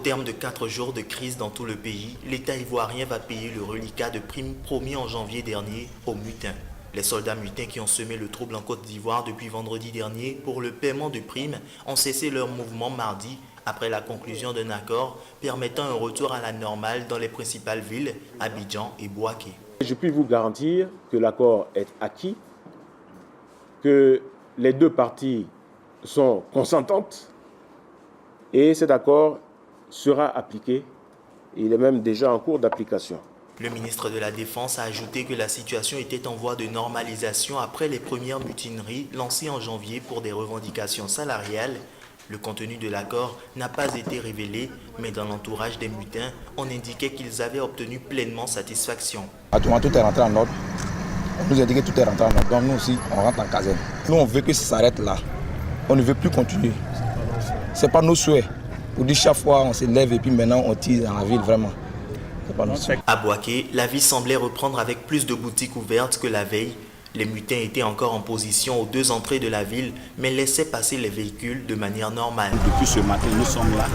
terme de 4 jours de crise dans tout le pays, l'État ivoirien va payer le reliquat de primes promis en janvier dernier aux mutins. Les soldats mutins qui ont semé le trouble en Côte d'Ivoire depuis vendredi dernier pour le paiement de primes ont cessé leur mouvement mardi après la conclusion d'un accord permettant un retour à la normale dans les principales villes, Abidjan et Bouaké. Je puis vous garantir que l'accord est acquis, que les deux parties sont consentantes et cet accord sera appliqué. Il est même déjà en cours d'application. Le ministre de la Défense a ajouté que la situation était en voie de normalisation après les premières mutineries lancées en janvier pour des revendications salariales. Le contenu de l'accord n'a pas été révélé, mais dans l'entourage des mutins, on indiquait qu'ils avaient obtenu pleinement satisfaction. Tout est rentré en ordre. On nous a dit que tout est rentré en ordre. Donc nous aussi, on rentre en caserne. Nous, on veut que ça s'arrête là. On ne veut plus continuer. Ce n'est pas nos souhaits. On dit chaque fois, on se lève et puis maintenant, on tire dans la ville, vraiment. C'est pas nos souhaits. À Bouaké, la ville semblait reprendre avec plus de boutiques ouvertes que la veille. Les mutins étaient encore en position aux deux entrées de la ville, mais laissaient passer les véhicules de manière normale. Depuis ce matin, nous sommes là.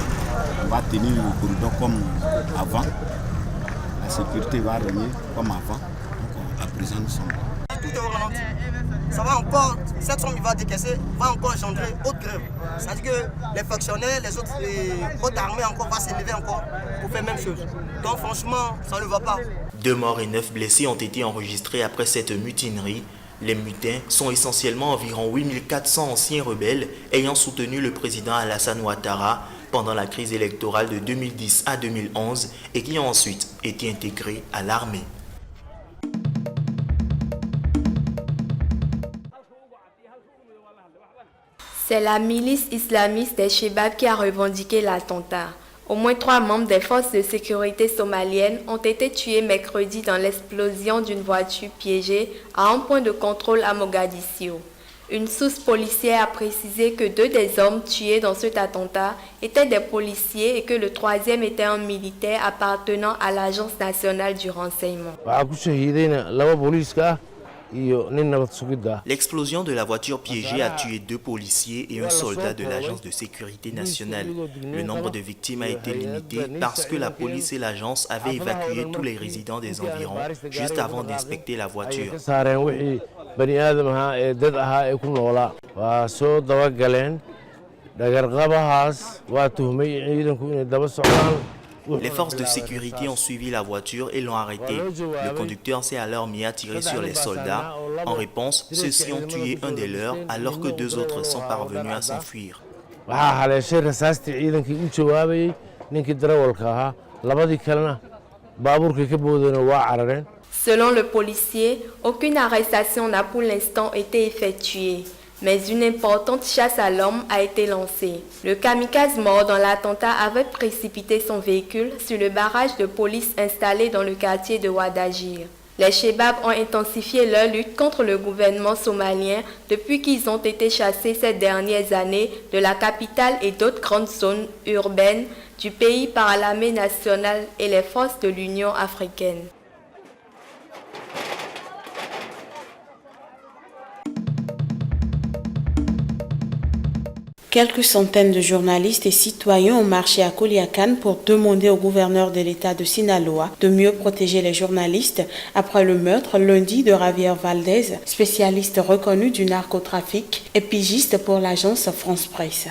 On va tenir le corridor comme avant. La sécurité va régner comme avant. Donc à présent, nous sommes là. Tout est au ralenti. Ça va encore, cette somme qui va décaisser, va encore engendrer autre grève. C'est-à-dire que les factionnaires, les autres armées encore vont s'élever encore pour faire la même chose. Donc franchement, ça ne va pas. 2 morts et 9 blessés ont été enregistrés après cette mutinerie. Les mutins sont essentiellement environ 8400 anciens rebelles ayant soutenu le président Alassane Ouattara pendant la crise électorale de 2010 à 2011 et qui ont ensuite été intégrés à l'armée. C'est la milice islamiste des Chebab qui a revendiqué l'attentat. Au moins 3 membres des forces de sécurité somaliennes ont été tués mercredi dans l'explosion d'une voiture piégée à un point de contrôle à Mogadiscio. Une source policière a précisé que 2 des hommes tués dans cet attentat étaient des policiers et que le 3e était un militaire appartenant à l'Agence nationale du renseignement. L'explosion de la voiture piégée a tué 2 policiers et un soldat de l'Agence de sécurité nationale. Le nombre de victimes a été limité parce que la police et l'agence avaient évacué tous les résidents des environs juste avant d'inspecter la voiture. Les forces de sécurité ont suivi la voiture et l'ont arrêté. Le conducteur s'est alors mis à tirer sur les soldats. En réponse, ceux-ci ont tué un des leurs alors que 2 autres sont parvenus à s'enfuir. Selon le policier, aucune arrestation n'a pour l'instant été effectuée. Mais une importante chasse à l'homme a été lancée. Le kamikaze mort dans l'attentat avait précipité son véhicule sur le barrage de police installé dans le quartier de Ouadagir. Les Chebab ont intensifié leur lutte contre le gouvernement somalien depuis qu'ils ont été chassés ces dernières années de la capitale et d'autres grandes zones urbaines du pays par l'armée nationale et les forces de l'Union africaine. Quelques centaines de journalistes et citoyens ont marché à Culiacán pour demander au gouverneur de l'État de Sinaloa de mieux protéger les journalistes après le meurtre lundi de Javier Valdez, spécialiste reconnu du narcotrafic et pigiste pour l'agence France Presse.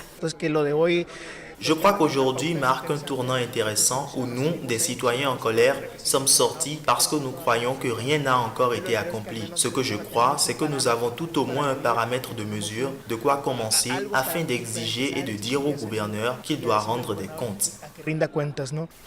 Je crois qu'aujourd'hui marque un tournant intéressant où nous, des citoyens en colère, sommes sortis parce que nous croyons que rien n'a encore été accompli. Ce que je crois, c'est que nous avons tout au moins un paramètre de mesure, de quoi commencer afin d'exiger et de dire au gouverneur qu'il doit rendre des comptes.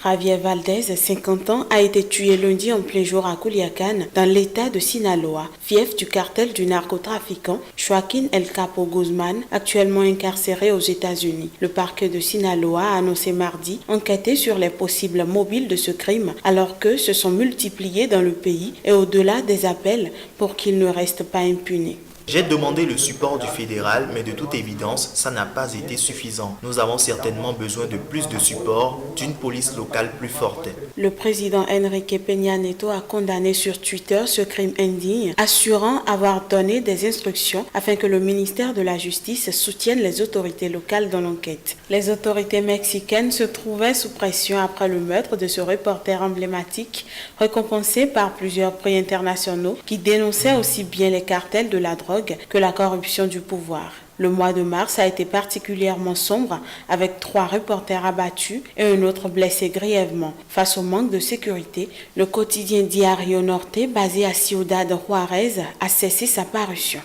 Javier Valdez, 50 ans, a été tué lundi en plein jour à Culiacán, dans l'état de Sinaloa, fief du cartel du narcotrafiquant Joaquín El Capo Guzmán, actuellement incarcéré aux États-Unis. Le parquet de Sinaloa a annoncé mardi enquêter sur les possibles mobiles de ce crime, alors que se sont multipliés dans le pays et au-delà des appels pour qu'il ne reste pas impuni. J'ai demandé le support du fédéral, mais de toute évidence, ça n'a pas été suffisant. Nous avons certainement besoin de plus de support, d'une police locale plus forte. Le président Enrique Peña Nieto a condamné sur Twitter ce crime indigne, assurant avoir donné des instructions afin que le ministère de la Justice soutienne les autorités locales dans l'enquête. Les autorités mexicaines se trouvaient sous pression après le meurtre de ce reporter emblématique, récompensé par plusieurs prix internationaux qui dénonçaient aussi bien les cartels de la drogue que la corruption du pouvoir. Le mois de mars a été particulièrement sombre avec 3 reporters abattus et un autre blessé grièvement. Face au manque de sécurité, le quotidien Diario Norte, basé à Ciudad Juárez, a cessé sa parution.